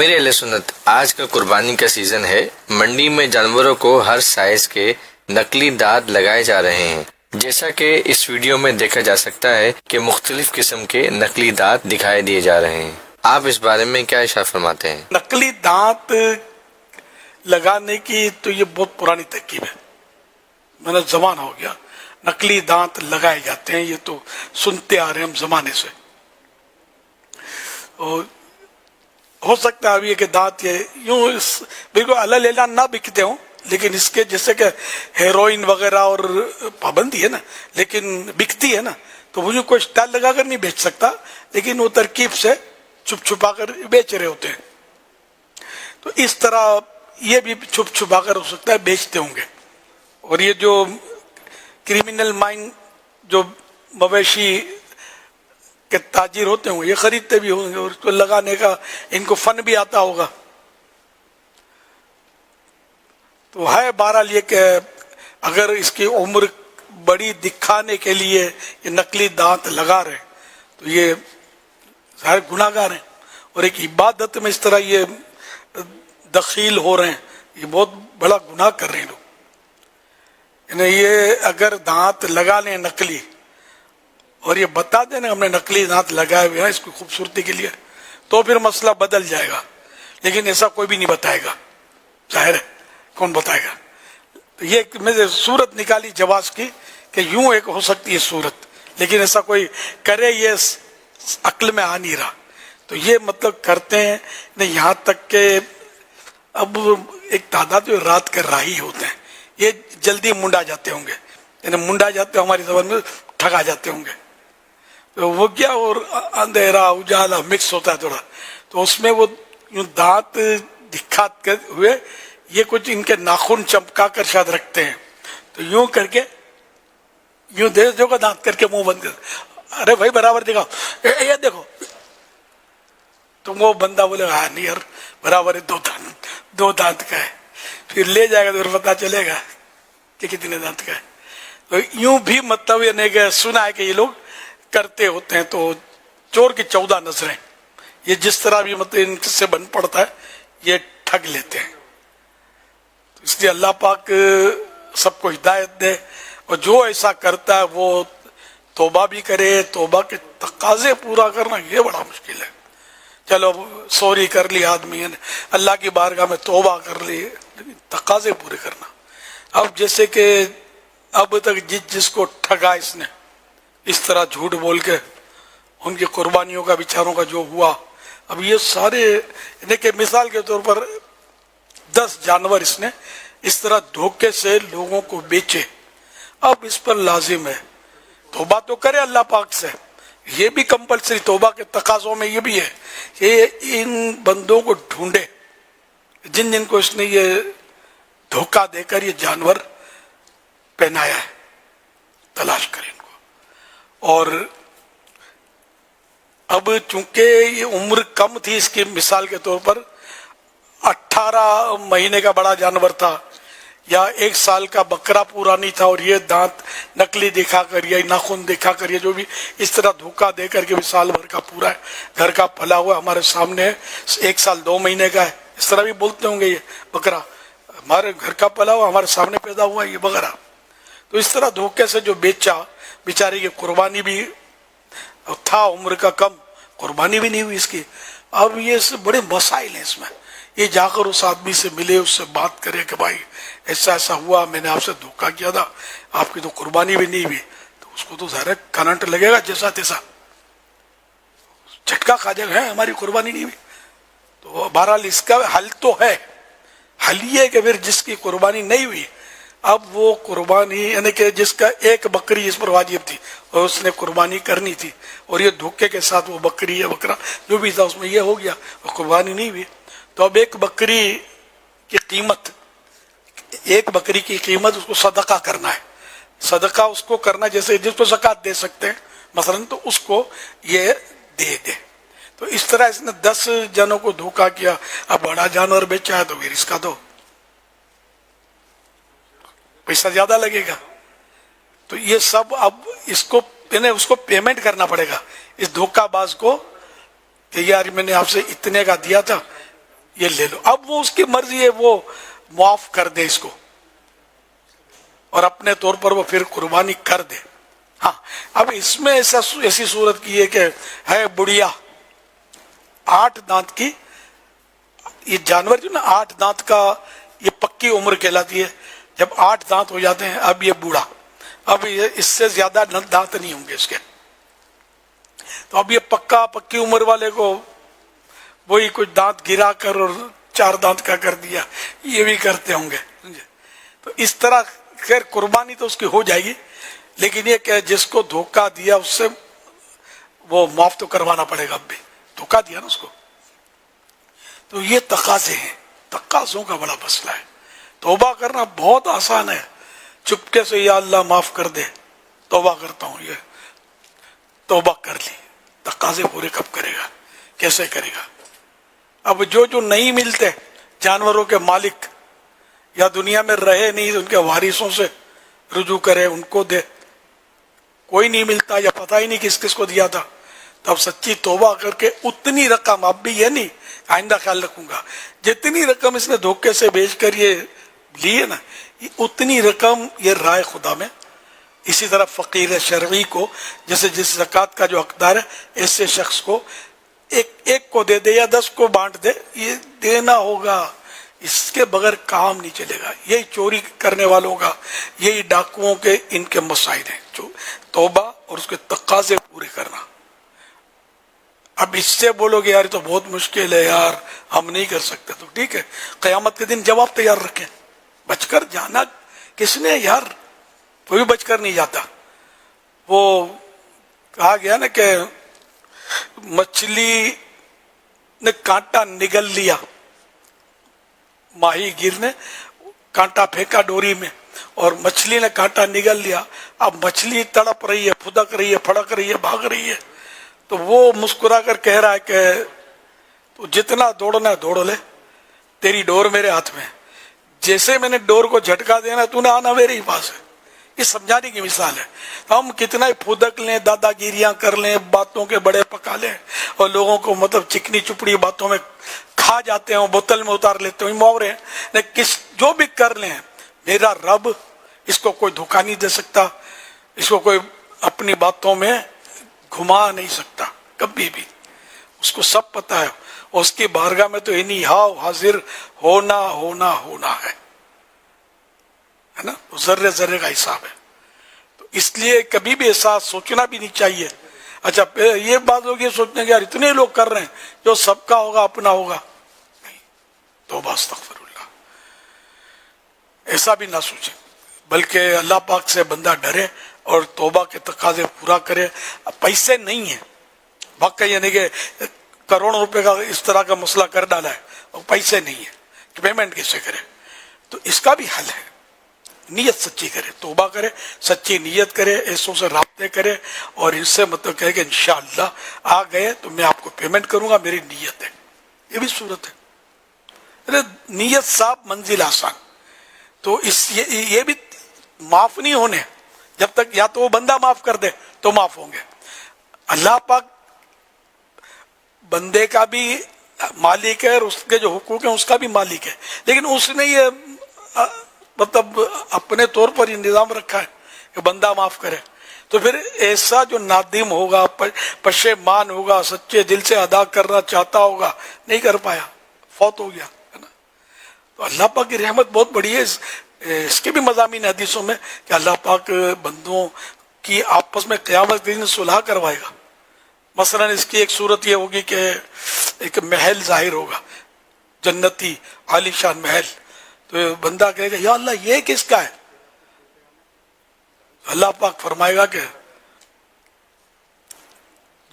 میرے اہل سنت، آج کا قربانی کا سیزن ہے۔ منڈی میں جانوروں کو ہر سائز کے نقلی دانت لگائے جا رہے ہیں۔ جیسا کہ اس ویڈیو میں دیکھا جا سکتا ہے کہ مختلف قسم کے نقلی دانت دکھائی دیے جا رہے ہیں۔ آپ اس بارے میں کیا ارشاد فرماتے ہیں؟ نقلی دانت لگانے کی تو یہ بہت پرانی ترکیب ہے، میں نے زمانہ ہو گیا نقلی دانت لگائے جاتے ہیں، یہ تو سنتے آ رہے ہیں ہم زمانے سے۔ اور ہو سکتا ہے ابھی یہ کہ دانت یہ یوں بالکل اللہ اعلان نہ بکتے ہوں، لیکن اس کے جیسے کہ ہیروئن وغیرہ اور پابندی ہے نا، لیکن بکتی ہے نا، تو وہ کوئی اسٹائل لگا کر نہیں بیچ سکتا، لیکن وہ ترکیب سے چھپ چھپا کر بیچ رہے ہوتے ہیں۔ تو اس طرح یہ بھی چھپ چھپا کر ہو سکتا ہے بیچتے ہوں گے۔ اور یہ جو کریمنل مائنڈ جو مویشی کے تاجر ہوتے ہوں گے یہ خریدتے بھی ہوں گے، اور اس کو لگانے کا ان کو فن بھی آتا ہوگا۔ تو ہے بہرحال یہ کہ اگر اس کی عمر بڑی دکھانے کے لیے یہ نقلی دانت لگا رہے تو یہ ظاہر گناہ گار ہیں، اور ایک عبادت میں اس طرح یہ دخیل ہو رہے ہیں، یہ بہت بڑا گناہ کر رہے ہیں لوگ۔ یعنی یہ اگر دانت لگا لیں نقلی اور یہ بتا دیں نا ہم نے نقلی دانت لگائے ہوئے ہیں اس کی خوبصورتی کے لیے، تو پھر مسئلہ بدل جائے گا، لیکن ایسا کوئی بھی نہیں بتائے گا، ظاہر ہے کون بتائے گا۔ تو یہ میں نے صورت نکالی جواز کی کہ یوں ایک ہو سکتی ہے صورت، لیکن ایسا کوئی کرے یہ عقل میں آ نہیں رہا۔ تو یہ مطلب کرتے ہیں یہاں تک کہ اب ایک تعداد جو رات کے راہی ہوتے ہیں یہ جلدی منڈا جاتے ہوں گے، یعنی منڈا جاتے ہماری زبان میں ٹھگا جاتے ہوں گے، تو وہ کیا اور اندھیرا اجالا مکس ہوتا ہے تھوڑا، تو اس میں وہ یوں دانت دکھاتے ہوئے یہ کچھ ان کے ناخن چمکا کر شاید رکھتے ہیں، تو یوں کر کے یوں دیکھو کا دانت کر کے منہ بند کر، ارے بھائی برابر دکھاؤ، یہ دیکھو، تو وہ بندہ بولے ہاں نہیں یار برابر ہے، دو دانت کا ہے، پھر لے جائے گا تو پھر پتہ چلے گا کہ کتنے دانت کا ہے۔ تو یوں بھی مطلب یہ نہیں کہ سنا ہے کہ یہ لوگ کرتے ہوتے ہیں۔ تو چور کی 14 نظریں، یہ جس طرح بھی مطلب ان سے بن پڑتا ہے یہ ٹھگ لیتے ہیں۔ تو اس لیے اللہ پاک سب کو ہدایت دے، اور جو ایسا کرتا ہے وہ توبہ بھی کرے۔ توبہ کے تقاضے پورا کرنا یہ بڑا مشکل ہے۔ چلو سوری کر لی آدمی نے، اللہ کی بارگاہ میں توبہ کر لی، لیکن تقاضے پورے کرنا۔ اب جیسے کہ اب تک جس کو ٹھگا اس نے اس طرح جھوٹ بول کے ان کی قربانیوں کا بیچاروں کا جو ہوا، اب یہ سارے یعنی کہ مثال کے طور پر 10 جانور اس نے اس طرح دھوکے سے لوگوں کو بیچے، اب اس پر لازم ہے توبہ تو کرے اللہ پاک سے۔ یہ بھی کمپلسری توبہ کے تقاضوں میں یہ بھی ہے کہ ان بندوں کو ڈھونڈے جن جن کو اس نے یہ دھوکہ دے کر یہ جانور پہنایا ہے، تلاش کریں ان کو۔ اور اب چونکہ یہ عمر کم تھی اس کی، مثال کے طور پر 18 مہینے کا بڑا جانور تھا یا 1 سال کا بکرا پورا نہیں تھا، اور یہ دانت نقلی دکھا کر یا ناخن دکھا کر یہ جو بھی اس طرح دھوکہ دے کر کے بھی سال بھر کا پورا ہے، گھر کا پلا ہوا ہمارے سامنے ہے، 1 سال 2 مہینے کا ہے، اس طرح بھی بولتے ہوں گے یہ بکرا ہمارے گھر کا پلا ہوا ہمارے سامنے پیدا ہوا ہے یہ بکرا۔ تو اس طرح دھوکے سے جو بیچا بیچارے کی قربانی بھی تھا عمر کا کم، قربانی بھی نہیں ہوئی اس کی۔ اب یہ بڑے مسائل ہیں اس میں، یہ جا کر اس آدمی سے ملے، اس سے بات کرے کہ بھائی ایسا ایسا ہوا، میں نے آپ سے دھوکہ کیا تھا، آپ کی تو قربانی بھی نہیں ہوئی، تو اس کو تو ظاہر کرنٹ لگے گا جیسا تیسا، جھٹکا کھا جائے گا ہماری قربانی نہیں ہوئی۔ تو بہرحال اس کا حل تو ہے، حل یہ کہ پھر جس کی قربانی نہیں ہوئی اب وہ قربانی یعنی کہ جس کا ایک بکری اس پر واجب تھی اور اس نے قربانی کرنی تھی، اور یہ دھوکے کے ساتھ وہ بکری یا بکرا جو بھی تھا اس میں یہ ہو گیا اور قربانی نہیں ہوئی، تو اب ایک بکری کی قیمت اس کو صدقہ کرنا ہے، صدقہ اس کو کرنا جیسے جس کو زکوٰۃ دے سکتے ہیں مثلا، تو اس کو یہ دے دے۔ تو اس طرح اس نے 10 جنوں کو دھوکہ کیا، اب بڑا جانور بیچا ہے تو پھر اس کا تو پیسہ زیادہ لگے گا، تو یہ سب اب اس کو پیمنٹ کرنا پڑے گا اس دھوکہ باز کو کہ یار میں نے آپ سے اتنے کا دیا تھا، یہ لے لو. اب وہ اس کی مرضی ہے, وہ معاف کر دے اس کو اور اپنے طور پر وہ پھر قربانی کر دے. ہاں اب اس میں ایسی صورت کی ہے کہ ہے بڑھیا 8 دانت کی, یہ جانور جو نا 8 دانت کا یہ پکی عمر کہلاتی ہے. جب 8 دانت ہو جاتے ہیں اب یہ بوڑھا, اب یہ اس سے زیادہ دانت نہیں ہوں گے اس کے, تو اب یہ پکی عمر والے کو وہی کچھ دانت گرا کر اور 4 دانت کا کر دیا, یہ بھی کرتے ہوں گے. تو اس طرح خیر قربانی تو اس کی ہو جائے گی, لیکن یہ کہ جس کو دھوکہ دیا اس سے وہ معاف تو کروانا پڑے گا. اب بھی دھوکہ دیا نا اس کو. تو یہ تقاضے ہیں, تقاضوں کا بڑا مسئلہ ہے. توبہ کرنا بہت آسان ہے, چپکے سے یا اللہ معاف کر دے, توبہ کرتا ہوں, یہ توبہ کر لی. تقاضے پورے کب کرے گا, کیسے کرے گا؟ اب جو نہیں ملتے جانوروں کے مالک یا دنیا میں رہے نہیں, ان کے وارثوں سے رجوع کرے, ان کو دے. کوئی نہیں ملتا یا پتہ ہی نہیں کس کس کو دیا تھا, تب سچی توبہ کر کے اتنی رقم, اب بھی یہ نہیں آئندہ خیال رکھوں گا, جتنی رقم اس نے دھوکے سے بیچ کر یہ لی ہے نا, اتنی رقم یہ رائے خدا میں. اسی طرح فقیر شرعی کو جیسے جس زکوٰۃ کا جو حقدار ہے ایسے شخص کو ایک کو دے دے یا 10 کو بانٹ دے, یہ دینا ہوگا, اس کے بغیر کام نہیں چلے گا. یہی چوری کرنے والوں کا, یہی ڈاکوؤں کے ان کے مسائل ہیں, جو توبہ اور اس کے تقاضے پورے کرنا. اب اس سے بولو گے یار تو بہت مشکل ہے یار, ہم نہیں کر سکتے, تو ٹھیک ہے قیامت کے دن جواب تیار رکھیں. بچ کر جانا کس نے یار, کوئی بچ کر نہیں جاتا. وہ کہا گیا نا کہ مچھلی نے کانٹا نگل لیا, ماہی گیر نے کانٹا پھینکا ڈوری میں اور مچھلی نے کانٹا نگل لیا. اب مچھلی تڑپ رہی ہے, پھدک رہی ہے, پھڑک رہی ہے, بھاگ رہی ہے, تو وہ مسکرا کر کہہ رہا ہے کہ تو جتنا دوڑنا ہے دوڑ لے, تیری ڈور میرے ہاتھ میں, جیسے میں نے ڈور کو جھٹکا دینا تو نے آنا میرے ہی پاس ہے. یہ سمجھانے کی مثال ہے. ہم کتنا ہی پھدک لیں, دادا گیریاں کر لیں, باتوں کے بڑے پکا لیں اور لوگوں کو مطلب چکنی چپڑی باتوں میں کھا جاتے ہیں, بوتل میں اتار لیتے ہیں, محاورے ہیں, جو بھی کر لیں, میرا رب اس کو کوئی دھوکہ نہیں دے سکتا, اس کو کوئی اپنی باتوں میں گھما نہیں سکتا کبھی بھی. اس کو سب پتا ہے, اور اس کی بارگاہ میں تو انہی ہاؤ حاضر ہونا ہونا ہونا ہے نا, ذرے ذرے کا حساب ہے. تو اس لیے کبھی بھی ایسا سوچنا بھی نہیں چاہیے. اچھا یہ بات ہوگی سوچنے کے یار اتنے لوگ کر رہے ہیں, جو سب کا ہوگا اپنا ہوگا, نہیں. توبہ استغفر اللہ, ایسا بھی نہ سوچیں, بلکہ اللہ پاک سے بندہ ڈرے اور توبہ کے تقاضے پورا کرے. پیسے نہیں ہیں واقعی, یعنی کہ کروڑوں روپے کا اس طرح کا مسئلہ کر ڈالا ہے اور پیسے نہیں ہیں کہ پیمنٹ کیسے کرے, تو اس کا بھی حل ہے. نیت سچی کرے, توبہ کرے, سچی نیت کرے, ایسوں سے رابطے کرے اور ان سے مطلب کہے کہ انشاءاللہ آ گئے تو میں آپ کو پیمنٹ کروں گا, میری نیت ہے. یہ بھی صورت ہے, نیت صاف منزل آسان. تو یہ بھی معاف نہیں ہونے جب تک یا تو وہ بندہ معاف کر دے تو معاف ہوں گے. اللہ پاک بندے کا بھی مالک ہے اور اس کے جو حقوق ہیں اس کا بھی مالک ہے, لیکن اس نے یہ مطلب اپنے طور پر یہ نظام رکھا ہے کہ بندہ معاف کرے. تو پھر ایسا جو نادم ہوگا, پشیمان ہوگا, سچے دل سے ادا کرنا چاہتا ہوگا, نہیں کر پایا, فوت ہو گیا ہے نا. تو اللہ پاک کی رحمت بہت بڑی ہے. اس کے بھی مضامین حدیثوں میں کہ اللہ پاک بندوں کی آپس میں قیامت کے دن صلح کروائے گا. مثلا اس کی ایک صورت یہ ہوگی کہ ایک محل ظاہر ہوگا, جنتی عالی شان محل. تو بندہ کہے گا یا اللہ یہ کس کا ہے؟ اللہ پاک فرمائے گا کہ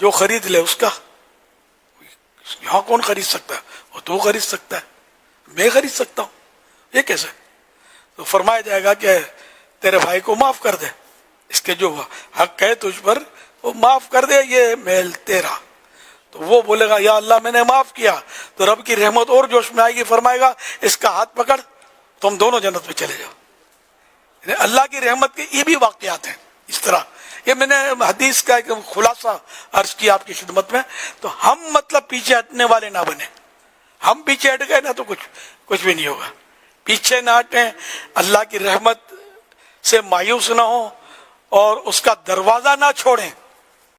جو خرید لے اس کا. یہاں کون خرید سکتا ہے؟ وہ تو خرید سکتا ہے, میں خرید سکتا ہوں, یہ کیسے؟ تو فرمایا جائے گا کہ تیرے بھائی کو معاف کر دے, اس کے جو حق ہے تجھ پر وہ معاف کر دے, یہ محل تیرا. تو وہ بولے گا یا اللہ میں نے معاف کیا, تو رب کی رحمت اور جوش میں آئے گی, فرمائے گا اس کا ہاتھ پکڑ, تم دونوں جنت میں چلے جاؤ. اللہ کی رحمت کے یہ بھی واقعات ہیں اس طرح. یہ میں نے حدیث کا ایک خلاصہ عرض کیا آپ کی خدمت میں. تو ہم مطلب پیچھے ہٹنے والے نہ بنے, ہم پیچھے ہٹ گئے نا تو کچھ بھی نہیں ہوگا. پیچھے نہ ہٹیں, اللہ کی رحمت سے مایوس نہ ہوں اور اس کا دروازہ نہ چھوڑیں.